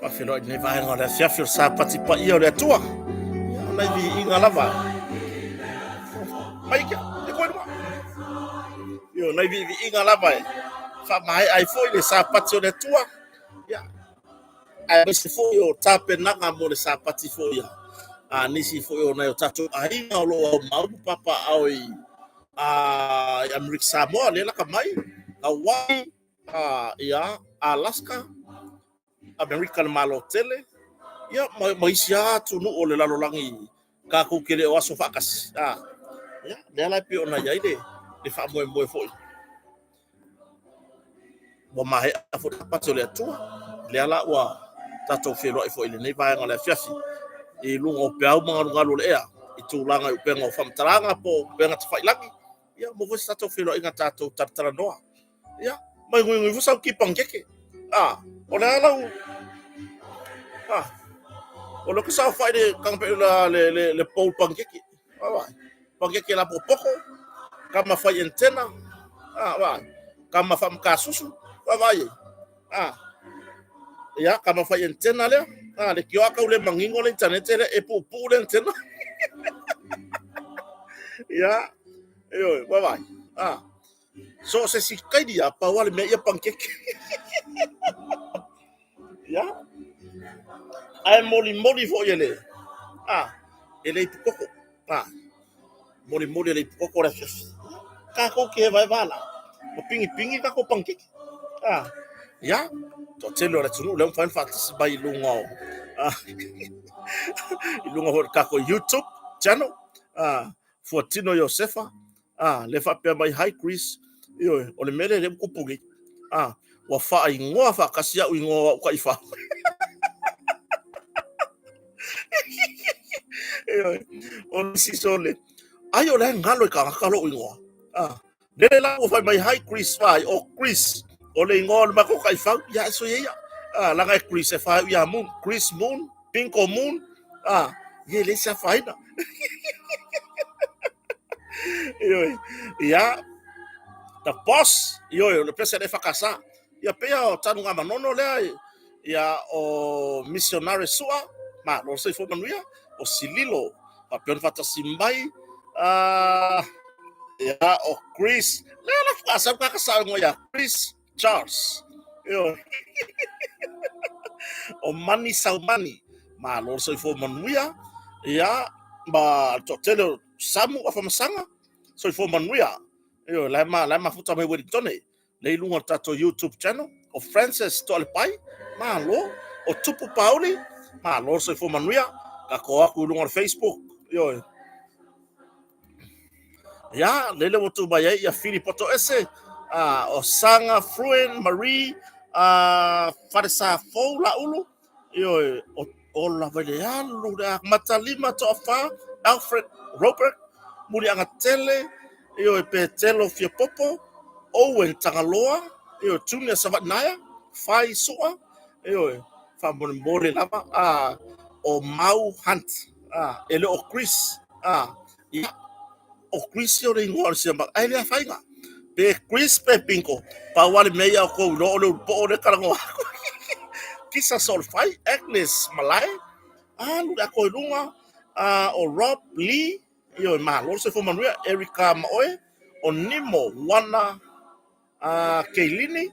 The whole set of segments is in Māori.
Whawhero I nei vahenga le fiafio sa pati pa ia o le atua. Ia o nei vi inga lava. Mai kia, te koe rua. Ia o nei vi inga lava e. Wha mai ai foi le sa pati o le atua. Ia. Ai bese foi o tape nanga mo le sa pati foi ia. Nisi foi o nei o tatu ainga o loa o mau papa au i Amerika Samoa le laka mai. Hawaii, ia, Alaska, Amerika le malo tele. Ia, mai si atu nu o le lalolangi ka kukele o aso whakas. Ia, le alai pe o na iai le wha moe foi. Wa mahe a fo tapati o le atua, le ala ua tatou whenua i foi le nei vaenga le fiafi. I lunga o peau mga lungalu le ea, i tūlanga i upenga o whamtaranga po upenga te whailangi. Ia, mo vosi tatou whenua inga tatou taratara noa. Ia, mai ngui vusau ki pangeke. O le alau, o lo kisa fai de kampe le pole pangeke. Pangeke la popoko, kama fai antena. Kama fai mkasusu. Ia, kama fai antena le. Le kioaka ule mangingo le internet le e pupu le antena. Ia, vai. So se si kaidi apa wale me ia pangeke. Ia. Ai moli fo ele. Ele pukoko. Moli ele pukoko la fiafi. Ka ko ke vai vala. O pingi ka ko pangeke. Ya. To telo la tunu le mfa fatisi bai lunga. Lunga ho ka ko YouTube channel. Fortino Josefa. Le fa pe mai high Chris. Yo, o le mele le kupugi. Wa fa ingoa fa kasia u ingoa ka ifa. On si sole. Ayo le ngalo ka ngalo ingoa. Le la o fa mai high Chris fa o Chris. O le ingoa ma ko ka ifa ya so ya. La ga Chris fa ya moon, Chris moon, Pinko moon. Ye le sa faina. Ya. The boss, le pesa de fakasa. Ya pea o tanu nga manono le ya o missionary sua, ma lo se fo manuia o sililo, pa pion fata simbai, ya o Chris, le la fakasa ka kasa ngo ya Chris Charles. O mani Salmani, ma lo se fo manuia, ya ba totelo samu afa masanga, so fo manuia. Lama futa mai wedi tone. Le lunga tato YouTube channel o Francis Tolpai. Ma lo o tupu Pauli. Ma lo se fo manuia. Ka ko aku lunga Facebook. Ya, lele wotu mai ya Filipoto ese. O Sanga Fruen Marie Farisa Fou la ulu. O la vele alu da matalima to afa Alfred Robert muri anga tele. E Petelo Fia Popo, Owen Tangaloa, Junior Savatnaya, Fai Sua, Famone Lava, o Mau Hunt, ele o Chris, o Chris yo ringo se ba ai le fainga. Pe Chris pe Pinko, pa wale meia ko lo po le karango. Kisa sol fai Agnes Malai, lu da ko lunga, o Rob Lee, ma lo se fo manuia Erika Maoe, o Nimo wana Keilini,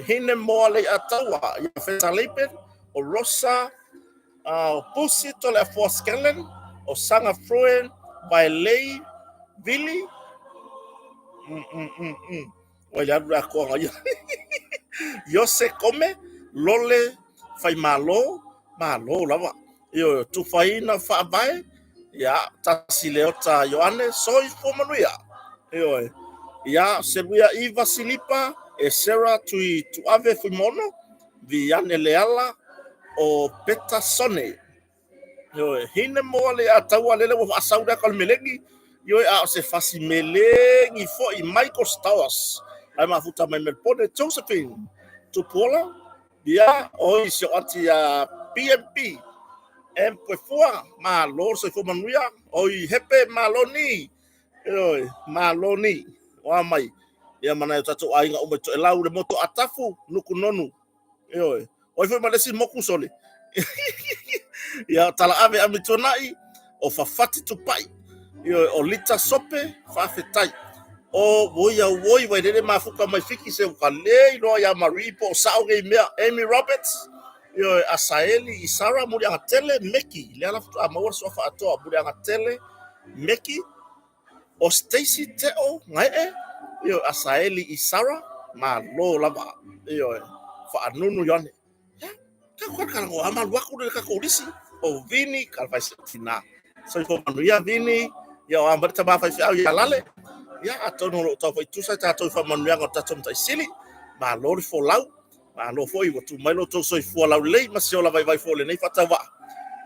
hine moa le atawa ya feta lepen, o Rosa, o Pusi tole a Skellen, o Sanga Fruen by Lei Vili. O ya dura ko nga Yose come lole fai malo lava. Tu faina fa vai. Ya, Tasileota Ioane, soi fo manuia. Ya, Servia Iva Silipa, Sarah tu ave fimono, Viane Leala, o Peta Sone. Hine moa le ataua lele wa asauda kal melegi, a se fasi melegi fo I Michael Stowers. Ai mafuta mai melpone Josephine, tu pola, ya, o sio ati PMP. Empefua malo se fo manuia oi hepe maloni maloni wa mai ia mana tatu ainga o to elau le moto atafu nuku nonu oi foi malesi moku sole ia tala ave amitonai o fafati tupai ia o lita sope fafetai o voia woi vai dele mafuka mai fiki se ukale no ya maripo sauge mea Amy Roberts ia asaeli isara muri angatele meki le ala futu amawar sofa atoa muri angatele meki o Stacy Teo ngai ia asaeli isara ma lo lava ia fa anunu yone Kakor kalau amal waku de kakorisi o Vini kalfai fina so ko manuia Vini ya ambar taba fa ya lale ya atono lo to tu sa ta to fa manuia ko ta tom ta sili ma lo fo lau ma lo fo i tu mai lo to so fo lau le ma se ola vai fo le nei fata wa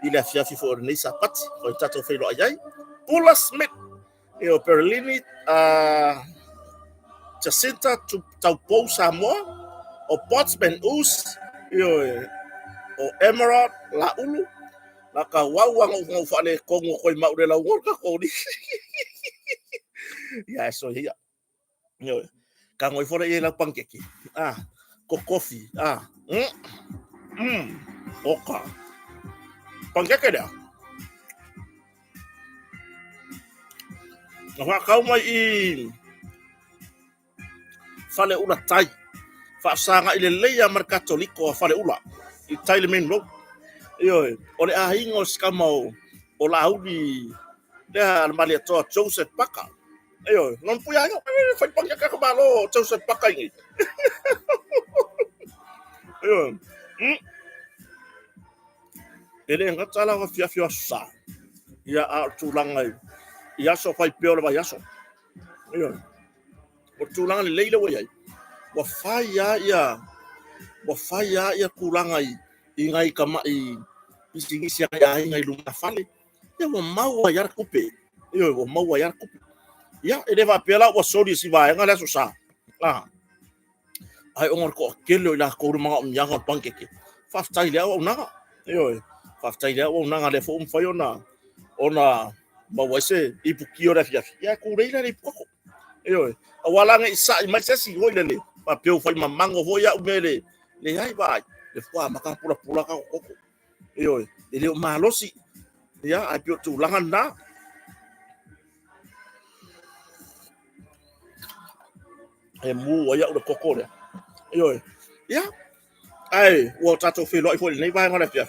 ile afia fi fo nei sapat ko ta to fe lo ayai Paula Smith e o Perlini Jacinta Taupo Samoa o Potsman Us o Emerald la ulu la ka wawang ngau fale kongo koi mau de la worka ko ni ya so ya yo ka ngoi fora ye la pankeki ko coffee oka pankeke dia wa kau mai I fale ula tai fa sanga ile leia mar katoliko fale ula I taile men lo yo ole a hingo skamau o la udi da mali to Joseph Paka yo non puya yo fa pangya ka balo Joseph Paka ngi yo ele ngatala wa fia sa ya a tulangai ya so fa peola ba ya so yo o tulangai leile wa ya wa fa ya kulangai ingai kamai isingisi ya ingai lunga fale ya wa mau ya kupe yo wa mau ya kupe ya ele va pela wa sori si va ngala so sa ai ongor ko kelo la ko mga umyang pankeke fa tai le wa una yo fa tai le wa una le fo fayona ona ba wase ipukio la fia ya ku reila le poko yo wala nga isa mai sesi ho le pa peo fa mamango ho ya umele le ai ba le fo maka pula ka koko yo ele malosi ya apio tu langana mu wa ya de koko le yo ya ai wo tato fe lo fo le ba ngala pia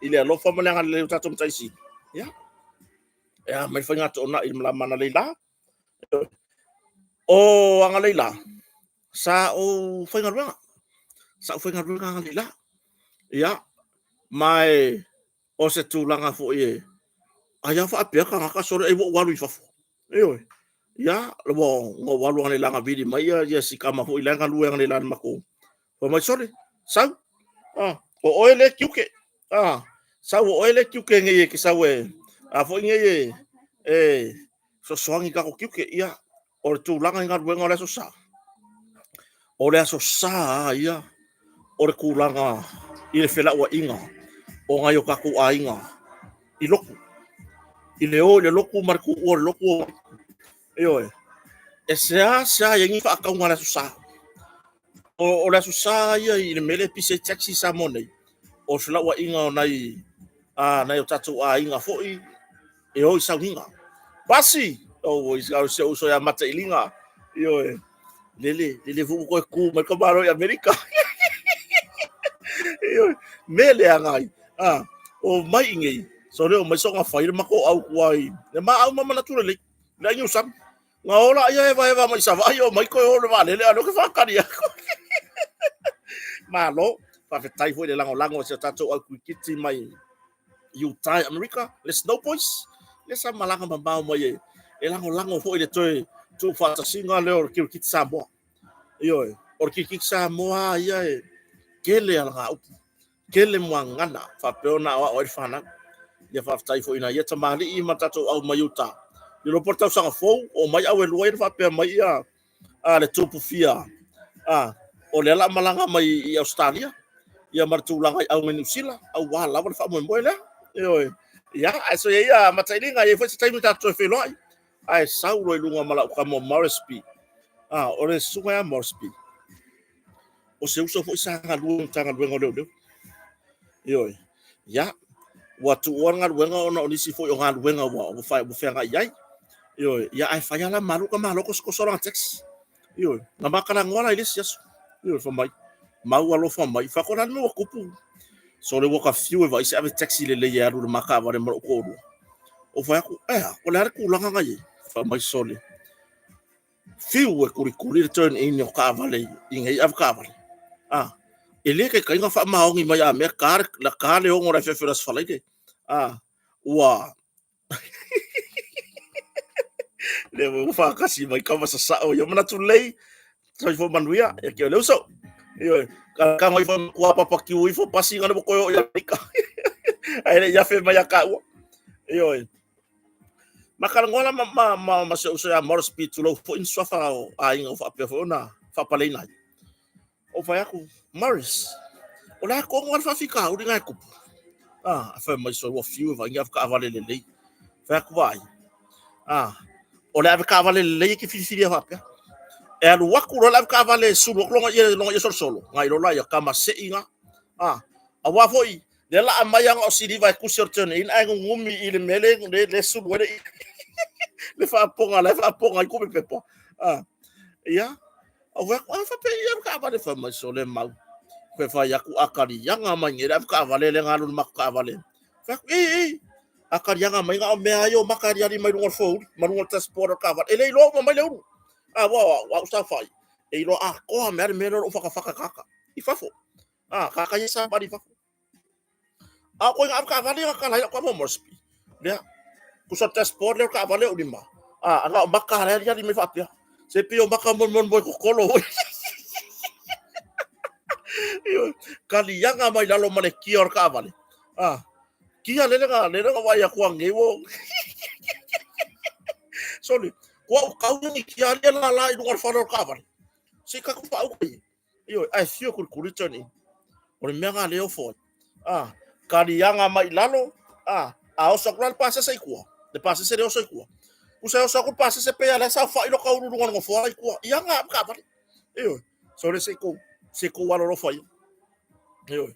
ile lo fo mala ngala le tato mtaisi ya mai fa ngato na il mana leila o anga leila sa o fa ngala leila ya mai o se tu langa fo ye aya fa apia ka ka so e wo walu fa fo yo ya lo ngo walu ngala langa vidi mai ya sikama fo ilanga lu ngala langa mako fo mai sore sa o oile kiuke sa o oile kiuke nge ki sa we fo nge so soangi ka ko kiuke ya o tu langa ngala so sa o le so sa ya o le kulanga ile fela wa inga o ngayo ka ku ainga iloku ile o le loku marku o loku yo sa yengi fa ka ngala so sa o le so sa ya ile mele pise taxi sa monei o fela wa inga nai nai o tatu ainga foi e o sa hinga basi o is so ya mata ilinga yo lele fu ko ku ma ko baro Amerika mele angai o mai ngai so le mai so nga fai mako au kwai le ma au mama naturally la nyu sam nga ola ya eva mai sa vai o mai ko o le vale le ano ke fa karia malo fa fetai foi le lango se tato au kiti mai Utah America let's no boys let's sa malanga mambao mai e lango foi le toi tu fa singa le or kiti Samoa yo or kiti Samoa ya kele ala kele mwangana fa peona o fana ya fa tai fo ina yeta mali I matato au mayuta ni lo porta sanga fo o mai au luai fa pe mai ya le tupu fia o le la malanga mai I Australia ya martu langa au New Zealand au wala wa fa mo le yo ya so ya matailinga ye fo tai mita to fe loi ai saulo lunga mala ka mo Moresby o le sunga ya Moresby o se uso fo sanga lu tanga lu ngolo Yo. Ya. Watu wanga wenga ona onisi fo yo ngal wenga wa fa nga yai. Yo, ya ai fa la malu ka malo ko sora text. Yo, na makala ngola ile sias. Yo, fa mai. Mau alo fa mai fa ko na no kupu. So le waka fiu va isa ave taxi le ya ru maka va mo ko ru. O fa ko o la ku langa ngai. Fa mai sole. Fiu e kuri turn in yo ka vale ingai av ka vale. Ele ke kai nga fa maongi mai a me kar la kale o ngora fe feras fa le. Wa le mo fa kasi mai ka sa sa o yo mana tu lei. Sai fo manuia e ke le so. Yo, ka mai fo ko pa ki ui fo pasi ngana ko ya rika. Ai ya fe mai ka. Yo. Makala ngola ma se usa more speed to low for in sofa ai ngo fa pe fo na fa pale na. O fa yaku Morris. O la ko ngol fa fika o dinga ku. Fa mai so wo fiu va ngaf ka vale le le. Fa ku vai. O la ka vale le ki fi fa pe. E alu waku lo la ka vale su lo ye solo. Ngai lo la ya kama se inga. A wa foi de la amayang o sidi vai ku certain in ai ngumi ile mele le su lo le fa ponga ku pe po. Ya. O wa fa pe ya ka vale fa mai so le mau. Ko fa ya ku akari yanga mai ngira ka vale le ngalu mak ka vale. Fa akari yanga mai nga me ayo makari ari mai ngol fo manungol transport ka vale. Ele lo mai le wa usa fai. E lo ko mer o faka kaka. Ifafo. Kaka ya sa bari fafo. Ko nga ka vale ka la ko mo mospi. Dia ku sa transport le ka vale o lima. Nga makara ya di me fa pia. Se pio maka mon boy ko kolo. Yo, kali yanga mai lalo mane kior ka vale. Kia le nga wa ya kwa ngewo. Sorry. Ko kau ni kia le la i ngor faro ka vale. Se ka ku pa o ko. Yo, ai fio ku return. O me nga le o fo. Kali yanga mai lalo. O sa kral pasa sai ko. De pasa se o sai ko. Usa o sa ku pasa se pe ala sa fa ilo ka uru ngor fo ai ko. Yanga ka vale. Yo, sorry se ko walo ro fo. Yo.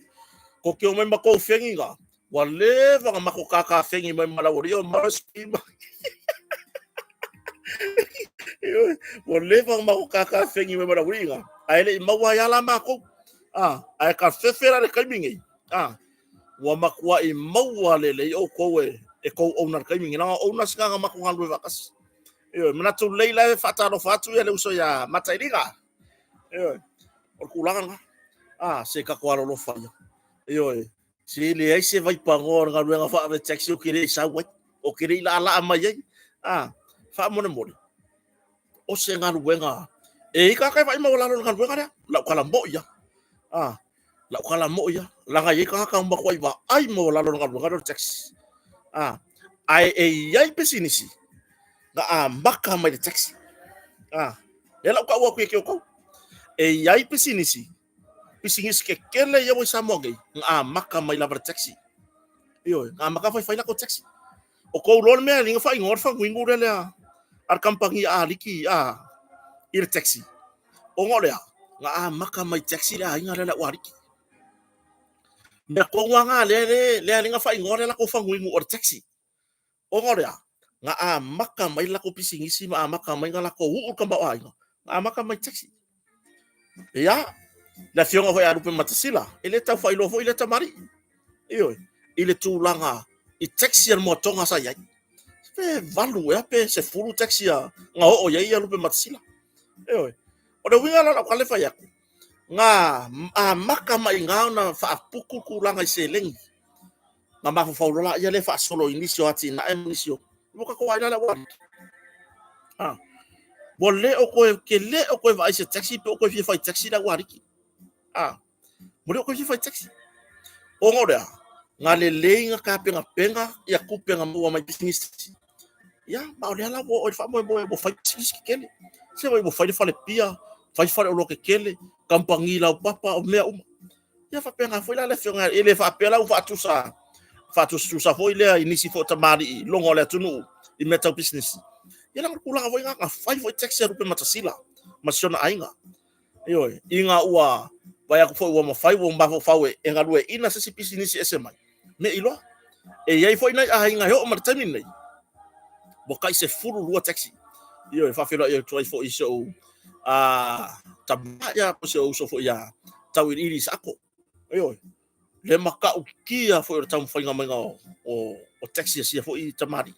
Ko ke o me mako fengi nga. Wale va mako kaka fengi mai malawori o maraspi. Yo, wale va mako kaka fengi mai malawori nga. Ai le mawa ya la mako. Ai ka fefera le kaimingi. Wa makwa I mawa le o ko e ko owner kaimingi na owner nga mako ngalu vakas. Yo, mana tu leila fatalo fatu ya le uso ya matairinga. Yo. O kulangan nga. Se ka kwaro lo fa. Yo. Si le ai se vai pangor nga nga fa ve taxi o kire sa wa o kire la mai fa mo mo o se nga nga e ka ka vai mo la nga nga la kala mo ya la kala mo ya la nga ka ka mo ko iba ai mo la nga taxi ai ai pesinisi nga maka mai taxi le la ka wa ku ke ko ai pesinisi pisingis ke kele ya mo sa mo nga maka mai la taxi. Yo, maka fai na ko taxi. O ko lol me linga fai ngor fa wingu le ar kampangi aliki ir taxi. O ngore nga maka mai taxi la inga le wariki. Me ko nga le linga fai ngor la ko fa wingu or taxi. O ngore nga maka mai la ko pisingisi maka mai nga la ko u kamba wa nga maka mai taxi. Ya, la fionga foi arupe matasila. Ele ta fai lo foi le tamari. Iyo, ile tulanga I taxi al motonga sa yai. Pe valu ya pe se fulu taxi ya nga o yai arupe matasila. Iyo. O de winga la kale fa ya. Nga maka mai nga na fa puku kulanga se lengi. Nga ma fa lo la ya le fa solo inicio ati na inicio. Buka ko ina la wa. Bole o ko kele o ko vai se taxi pe o ko fi fa taxi la wariki. Mure ko fi fa taxi. O ngora nga le nga ka penga ya kupenga mo mai business. Ya, ba ole la bo fa mo fa taxi kele. Se mo fa le pia, fa o ke kele, kampangi la papa o me ya fa penga foi la le fionga ele fa pela o fa tu sa foi le inisi fo tamari longo le tunu I metal business. Ya lang kulang avoy nga fa taxi rupe matasila. Masyon ainga. Yo, inga ua vai aku foi wa fai wa mafo fawe e ngalue ina se sipisi nisi ese mai me ilo e yai foi nai a hinga ho martani nei bo kai se furu lua taxi io e fa felo e try for iso tabaya po se uso fo ya tau iri sako io le maka ukia fo tam fainga manga o taxi sia fo I tamari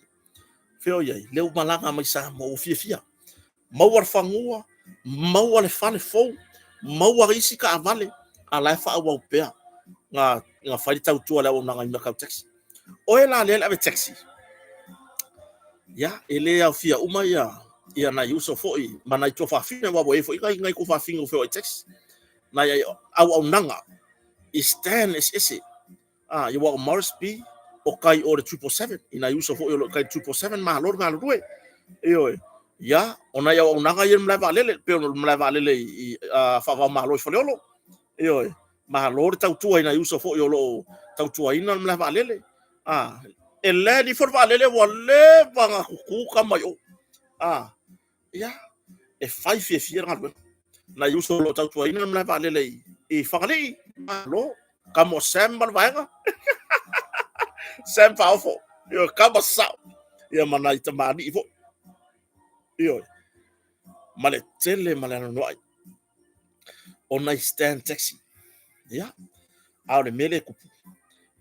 feo yai le malanga mai sa mo fia mau ar fangua mau ale fale fo mau ar isi ka vale ala fa wa pe nga fai tau tu ala o nga ka taxi o ela le ave taxi ya ele ya fia uma ia na uso fo I mana I to fa fina wa bo e fo ngai ko fa fingo fo taxi na ya au nanga stand is esse you walk Morris B o kai o the 777 ina uso fo yo kai 777 ma lor nga lue io ya ona ya nanga yer mlava lele pe no mlava lele fa va ma lo fo lo io ma lor tau tu ina uso fo yo lo tau tu ina mlava lele ele di for va lele wale vanga ku kama yo ya e fai fie nga na uso lo tau tu ina mlava lele e fa le lo kamo sembal vaenga sem powerful yo kamo sa ya mana ita mani fo io male tele male no ai ona stand taxi ya au le mele ku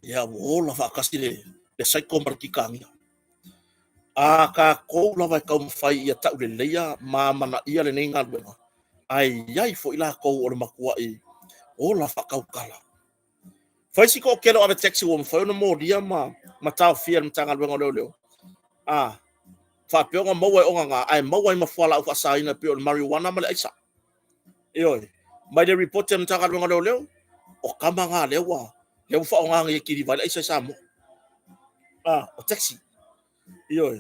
ya wola fa kasile le sai komar ki kanga ka ko la vai ka fai ya ta le leia mama na ia le ninga bena ai yai fo ila ko o makua I ola fa ka kala fai si ko kelo ave taxi wo fai no mo dia ma ta fia mtanga benga leo fa pe nga mo o nga ai mo ai ma fala o fa saina pe o marijuana ma le isa io mai de report mtanga benga leo o kama nga lewa le fa nga ngi ki vai isa sa mo o taxi io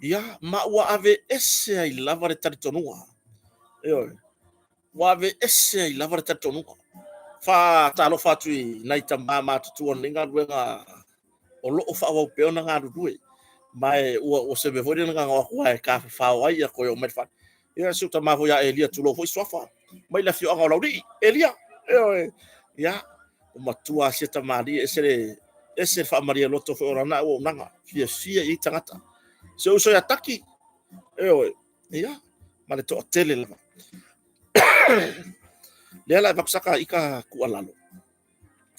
ya ma wa ave esse ai lava de tartonua io wa ave esse ai lava de tartonua fa talo fa tui nai tamba ma tu on linga wenga o lo fa wa pe ona nga du mai o se be foi nga wa ka fa wa ya ko yo met fa ya su ta ma vo ya elia tu lo foi sofa mai la fio nga lo di elia ya o matua se ta mari ese fa maria loto fo ora na o nanga fia I tangata se uso ya taki ya male to tele la le la baksaka ika ku alalo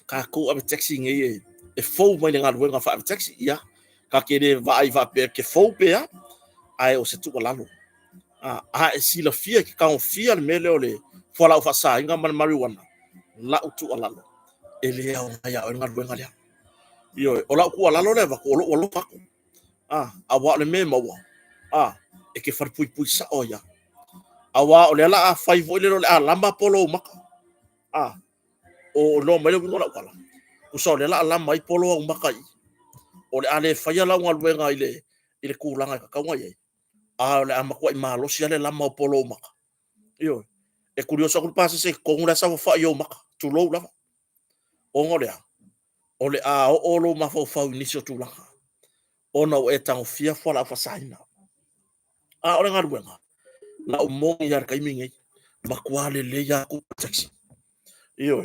ka ku ave taxi ngai e fo mai nga wenga fa taxi ya ka kere vai va pe ke fo pe ai o se tu alalo e si la fia ki ka o fia le mele ole fo la fa sa inga man marijuana la tu alalo ele ya o nga wenga le io o la ku alalo le va ko lo fa awa le me mawa e ke far pui sa oya awa o le la fai vo le lamba polo maka o no me le ngora kala o so le la lamba I polo maka I o le ale fai la ngwa luenga ile kulanga ka kaunga ye o le ama ko I malo si ale lamba polo maka io e curioso ko pasa se ko ngura sa fa yo maka tu lo la o ngore o le o lo ma fa ni so tu la ona o etang fia fo la fa saina o le ngaruenga la o mo yar kai mingi makwale le ya ku taxi io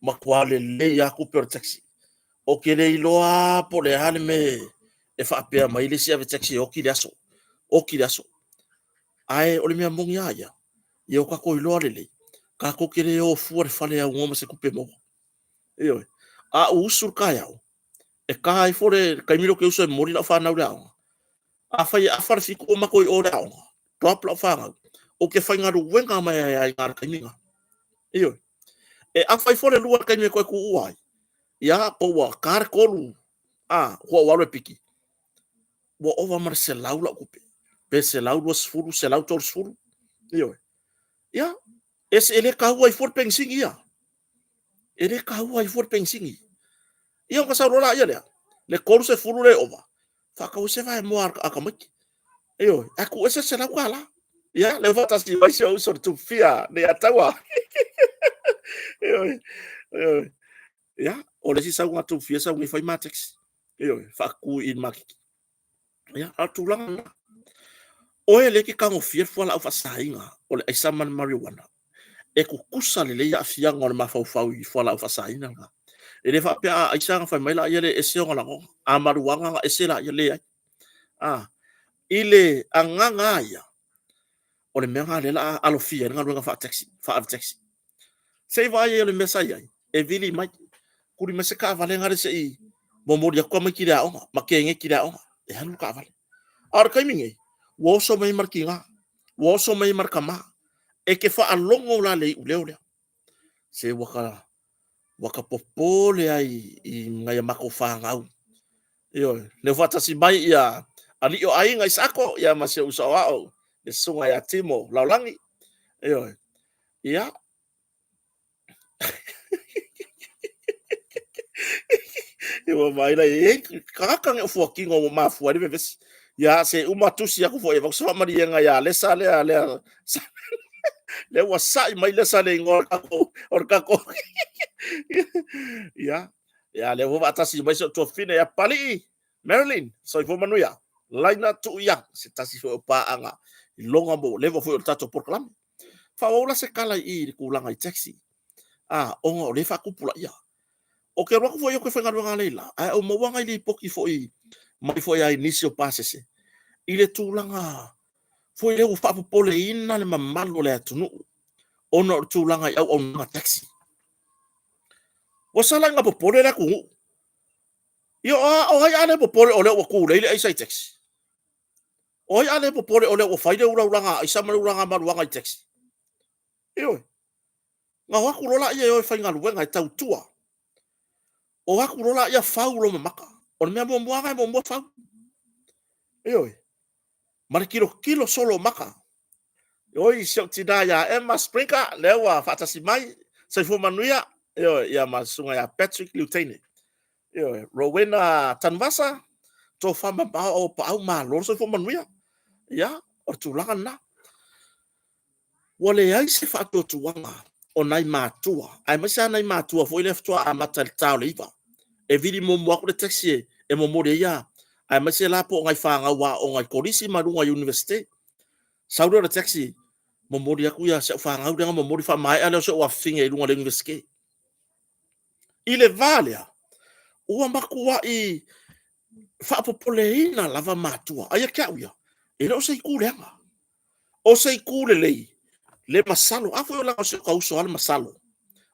makwale le ya ku per taxi o ke le loa po le hale me e fa pe mai le sia taxi o ki daso ai o le mia mongi ya io ka ko loa le ka ko ke le o fu re fale a ngoma se ku pe mo io usur ka ya e ka ai fore kai miro ke uso mori la fa na ura fai far fi ko ma ko o da drop la fa o ke fai ngaru wenga mai ai ngar kai minga io e fai fore lua kai me ko ku uai ya po wa kar kolu ko wa le piki wo ova mar se laula ku pe se laula sfuru se laula tor sfuru io ya es ele ka wa for pensing ia ele ka wa for pensing ia ka sa rola ia le kolu se furu le ova fa ka se vai mo akamaki io aku ese se la kwala ya le votas ki vai show sort tu fia de atawa ya o le si sa nga tu fia sa ngi fai matrix fa ku in mak ya atu lang o ele ki ka ngo fia fo la fa sainga o le isa man marijuana e kukusa le ya fianga le mafau I fola ufasaina nga e le fa pe a isanga fa mai la ia le ese nga ngo amaruanga nga ese la ia le ile anganga ia o le mea le la alofia nga lunga fa taxi sei vai ele mesa ia e vili mai kuri mesa ka vale nga se I mo mo dia kwa makira o ma kenge kira o e hanu ka vale ar kai mingi wo so mai markinga wo so mai markama e ke fa alongo la le ule se waka popole ai I ngai mako fa ngau yo le fata si mai ia ali o ai ngai sako ia masih usawao le sunga ya timo laulangi yo ia yo mai la e kaka nge fuaki ngo ma fuari bebes ya se uma tusi aku fo e vok so mari nga ya le sale le wasai mai le sale ngor kako ya le vo atasi mai so to fine ya pali Marilyn so fo manuia laina tu ya se tasi fo pa anga longa mo levo fo tato proclam fa ola se kala I kulanga I taxi onga le fa kupula ya o ke roko fo yo ke fenga nga leila o mo wanga I poki fo I mai fo ya inicio pasese ile tulanga fo ile u fa pole ina le mamalo le atunu ono tulanga I au nga taxi o sala nga popole la ku yo o hai ane popole ole o ku le ai sai taxi o hai ane popole ole o faide uranga isa uranga maruanga I taxi yo nga wa ku rola ia yo fainga luenga tau tua o wa ku rola ia faulo maka o me mo mo fau yo mar kilo solo maka yo I sio tidaya Emma Springer lewa fatasi mai sai fo manuia yo ia masunga ya Patrick Lutene yo Rowena Tanvasa to fama ba o pa ma lo sai fo manuia ya o tulanga na wale ai se fato tuanga o nai matua ai masa nai matua fo ile ftua a matal tau iva e vidi mo mo ko taxi e mo mo ya ai masa la po ngai fanga wa o ngai korisi marunga university saudo taxi mo mo dia ku ya se fanga u nga mo mo fa mai ala so wa finga lunga le university ile valia ua makua I fa popoleina lava matua ai ka uia e lo sei kulenga o sei kule le masalo afo yo la so ka uso al masalo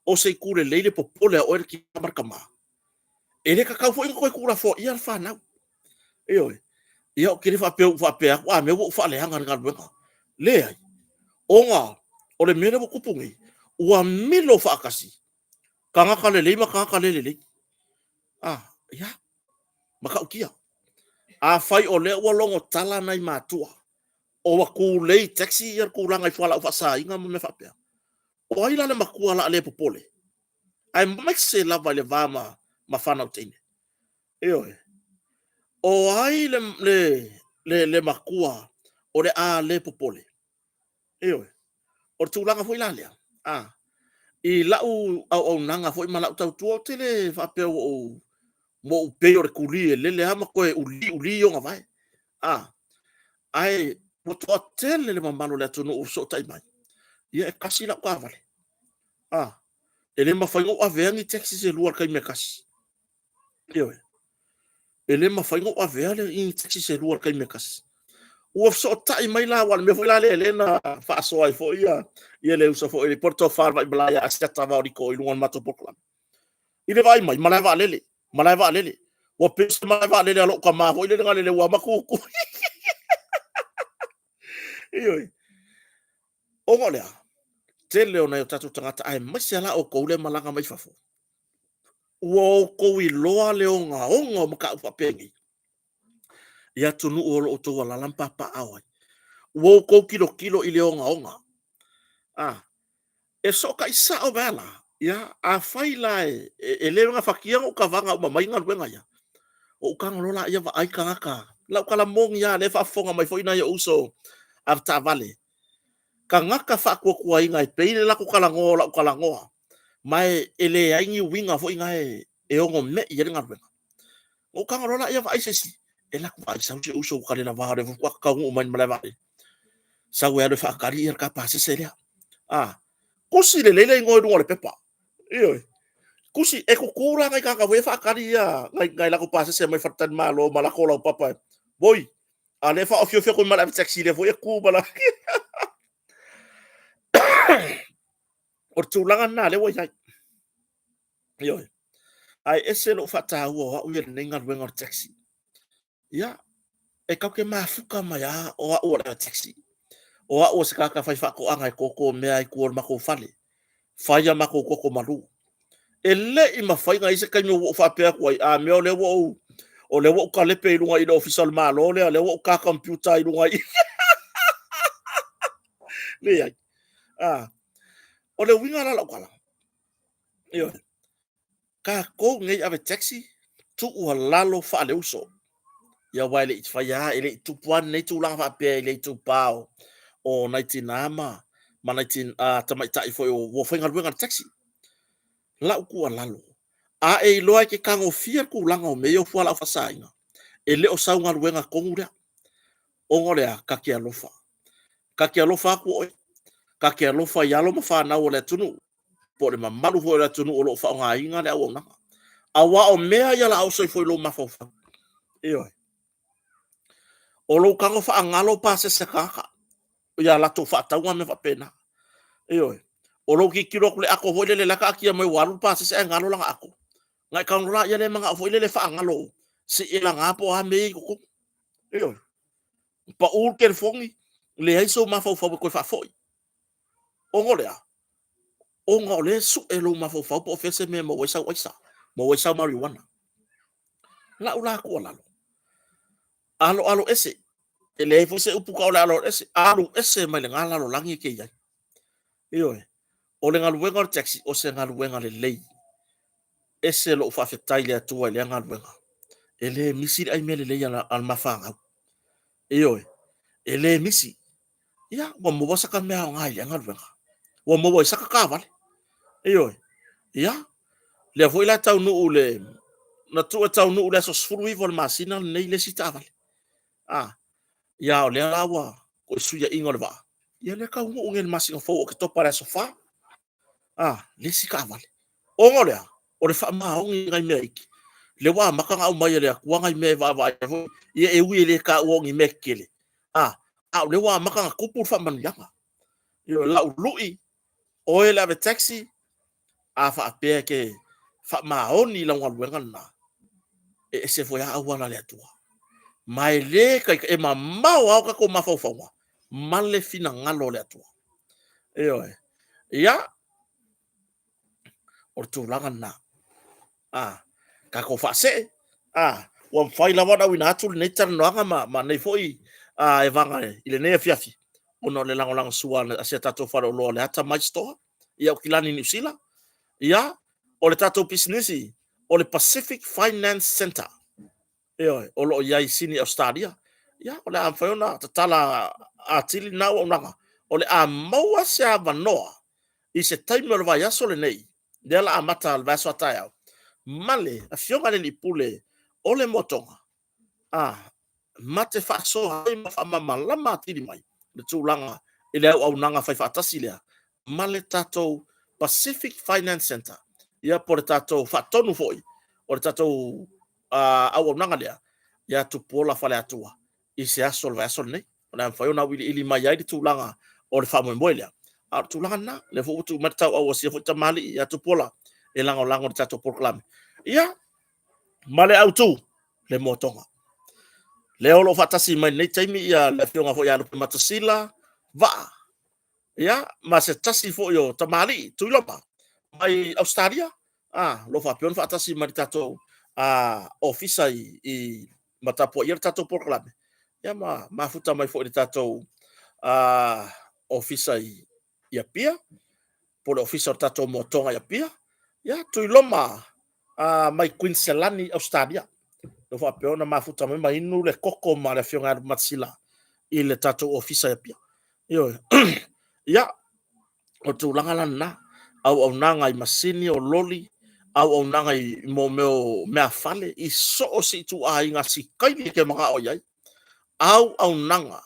o sei kule le popole o ki markama e le ka ka fo ko kula fo ia fa na yo ki fa pe wa me wo fa le hanga nga le ai onga o le mele mo kupungi ua milo fa akasi kanga ka le ma kanga ka le ya maka ukia a fai o le ua longo tala nai matua o wa ku le taxi ia ku langa I fala fa sa inga mo me fa pe o ai la le makua la le popole ai make se la va le vama ma fana utene o ai le makua o le le popole o tu langa foi la le I lau au nanga foi mala tau tu tele fa pe o mo pe o kuli le ama ko uli o nga vai ai mo to tele le mamalo le tonu so tai mai ia kasi la kwa vale ele ma fa ngo avengi taxi se luar kai me kasi ele ma fa ngo avengi in taxi se luar kai me kasi o so tai mai la wal me foi la le na fa so ai fo ia le usa fo ele porto far vai blaya asta tava ri ko ilungan mato poklan ile vai mai malava lele o pes malava lele lo ka ma fo ile ngale le wa makuku o ngole tele ona yo tatu tangata ai masala o ko le malanga mai fafo o ko I loa le onga maka upa pengi ia tunu o to wala lampa pa awai wo ko kilo I le onga e so ka isa o bela ya a faila e le nga fakia o ka vanga o mai nga wenga ya o ka ngola ia va ai kanga la kala mong ya le fa fonga mai foi na yo uso afta vale ka ngaka fa ko ko ai ngai pe la ko kala ngoa mai ele ai ni winga foi ngai e ongo me ia nga wenga o ka ngola ia va ai sesi e la ko ai sa uso ka le na va re ko ka ngo mai mala va sa we le fa kari ka pa se seria kusi le lele ngoi dunga le pepa iyo kusi e ko kura ngai ka we fa kari ya ngai la ko pasa se mai fatan malo mala ko la papa boy ale fa ofio ko mala taxi le foi ku bala o tulanga na le wo ya iyo ai ese lo fata wo o ye ninga wenga taxi ya e ka ke mafuka ma ya o la taxi o se ka fai fa ko anga ko me ai ko ma ko fale fa ya ma ko malu ele i mafai ngai se kanyo wo fa pe ko a me o le wo ka le pe lunga i official ma lo le wo ka computer i lunga i le ya o le winga la kala yo ka ko ngai ave taxi tu o lalo fa le uso ya wale it fa ya ele tu puan nei tu lang fa pe ele tu pao o nai tinama ma nai tin tamai tai fo wo fa ngal winga taxi la ku lalo a e loa ke kango fia ku langa o me o fua la fa sainga ele o saunga luenga kongurea o ngorea ka ke alofa ku oi ka ke alofa yalo ma fa na o le tunu po le mamalu fo le tunu o lo fa nga inga le o na awa o mea ya la o so fo lo ma fa e oi o lo kango fa ngalo pa se kaka ya la to fa ta wa me fa pena e oi o lo ki kilo le ako vo le la ka ki mai walu pa se ngalo la ako ngai kang la ya le manga vo le fa ngalo si ila ngapo ha me ko e oi pa ul ke fongi le ai so ma fa ko fa foi o ngole su e lo ma fa po fese me mo wesa marijuana la ula ko la alo ese ele fo se upu ka alo ese ese mai le ngala lo langi ke ya iyo o le ngalu wenga taxi o se ngalu wenga le lei ese lo fa fe tai le tu le ngalu wenga ele misi ai mele le ya al mafanga iyo ele misi ya wa mo wasa ka me ngai le ngalu wenga wa mo wasa ka vale iyo ya le foi la tau no le na tu tau no le so sfuru vol masina nei le sita vale ya o le awa ko suya ingol va ya le ka ngu ngel masinga fo o ke to para sofa le sika vale o ngole o le fa ma o ngai meiki le wa maka nga mai le ku ngai me va ye e wi le ka o ngi mekele le wa maka nga kupu fa man yanga yo la lui o le ave taxi fa pe ke fa ma o ni la ngol wenga na se foi a wala le tua mai le ka e ma mau ka ko ma fa fa male fina ngalo le tua ya o tu langa na ka ko fa se wa fai la wada wina atu ne tar no anga ma nei foi e vanga ile ne fiafi ono le lang sua se tato fa lo le ata mai sto ya o kilani ni sila ya o le tato business o le Pacific Finance Center o lo ya sini Australia ya o le amfaiona tala atili na o nanga o le a maua se avanoa i se taimi le vai aso le nei de la amata al vaso ataya male a fionga le lipule o le motonga mate fa so ai ma fa mama lama tiri mai le tulanga ile au nanga fa fatasi le male tato Pacific Finance Center ya por tato fa tonu foi o tato au nanga le ya tu pola fa le atua i se aso le vaso nei na fa ona wili ili mai ai tulanga o le fa mo moile tulanga na le fo tu mata o se fo tamali ya tu pola e lango tato proclame ya male autu le motonga le olo fatasi mai nei taimi ya le fionga fo ya le matasila va ya ma se tasi fo yo tamali tu lopa mai Australia lo fa pion fatasi mai tato ofisa i matapo yer tato proclame ya ma futa mai fo tato ofisa i pia por ofisa tato motonga ya pia ya tu loma mai Queensland Australia lo fa peona mafuta mai inu le koko ma le fionga matsila i le tato ofisa ya pia yo ya o tu langa na au nanga i masini o loli au nanga i mo me afale i so si tu a inga si kai ke maka o yai au nanga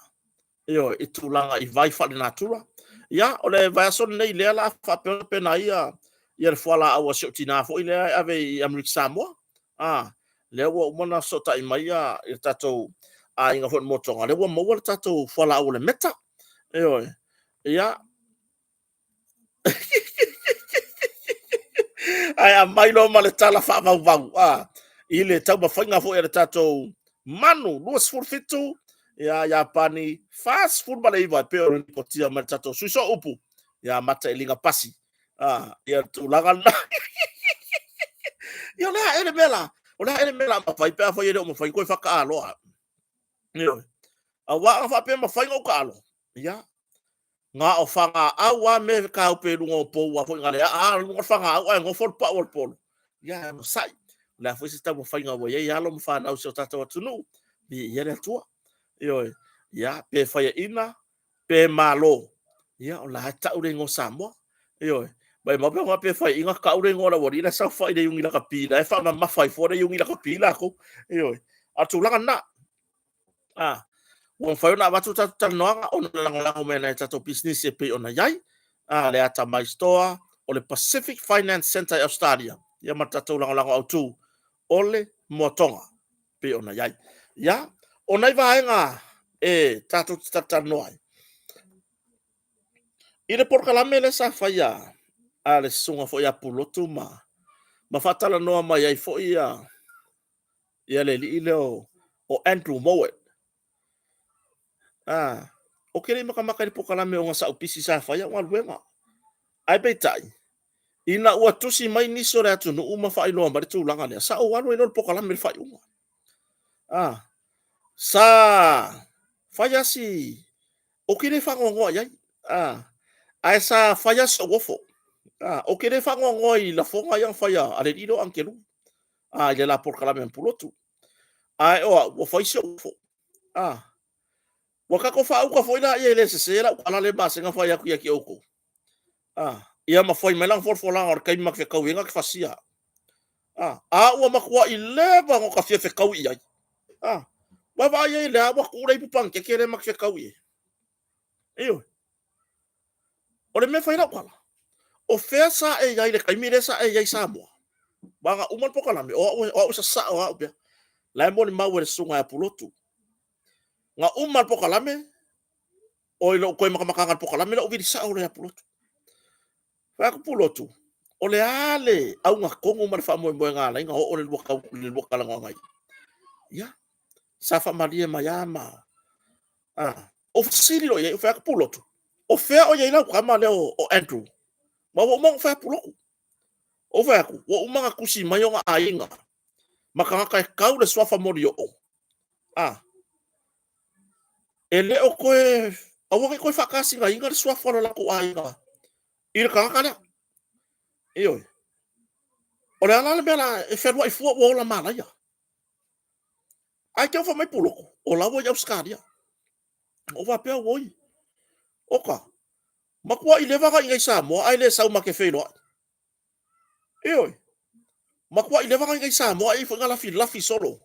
yo i tu langa i vai fale natura ia o le vai so nei le la fa pe na ia le fala au so tina fo ile ave America Samoa le wo mona so ta mai ia tato a inga fo mo tonga le wo mo le tato fala au le meta ia ai a mai lo ma le tala fa vau ile tau ba fainga fo le tato manu luas furfitu ya pani fast food ba le iwa pe o ko tia ma tato suiso upu ya mata elinga pasi ya tu langan ya la ele mela ma fai pe fo ile mo fai ko fa ka lo yo a wa fa pe ma fai ko ka lo ya nga o fanga awa me ka pe lungo po wa fo ngale lungo fanga awa ngo fo pa wol pol ya mo sai la fo sta mo fai nga wo ya lo mo fa na o so tato tunu bi ya le tua yo ya pe fai ina pe malo ya o la ta ure ngo Samoa yo bai ma pe fai inga ka ure ngo la wori la sa fai de yungi la ka pila e fa ma fai fo de yungi la ka pila ko yo a tu la na wong fai na watu ta noanga ona lang mena tato business e pe ona yai le ata mai store o le Pacific Finance Center Australia ya matato lang au tu ole motonga pe ona yai ya ona vaenga tato tata noai ile por kalame le sa faia ale sunga fo ya pulotu ma fatala noa mai ai fo ia le ile o Andrew Mowat o kere maka ni pokalame o sa upisi sa faya wa luenga ai betai ina ua tusi mai ni so re atu no uma fa ilo mari tu langa le sa o wano ino pokalame fa uma sa faya si o kere fa ngo ya ai sa faya so wofo o kere fa ngo i la fonga yang faya ale ilo ankelu ya la pokalame pulotu ai o fa iso wofo waka ko fa uka foi na ia le se la ala le base nga fa ya ku ya ki oko ia ma foi melang for la or kai mak fe kau nga ka fasia wa makwa ile ba ngo ka fe kau ia ba ba ia le ba ku dai pupang ke kere mak fe kau ia iyo o le me fa ina kwala o fe sa ia le kai mire sa ia sa mo ba nga umal pokala me o sa o be la mo ni ma we sunga ya pulotu nga umal pokalame o ilo ko maka pokalame lo vi sa o le pulotu fa ko pulotu o le ale au nga kongo mar fa mo nga la nga o le boka la ngai ya sa fa maria mayama o silo ye fa ko pulotu o fe o ye la ka ma le o Andrew ma wo mo fa puloku o fa ko o manga kusi mayo nga ainga maka ka ka le swa fa mo yo ele o ko awo ko fa kasi nga inga swa fa la ko ainga il ka kana iyo o le ala bela e ferwa i fu o la mala ya ai ke fa mai puloko o la wo ya skadia o va pe wo o ka makwa i le va ga inga sa mo ai le sa ma ke fe lo iyo makwa i le va ga inga sa mo ai fu ngala fi la fi solo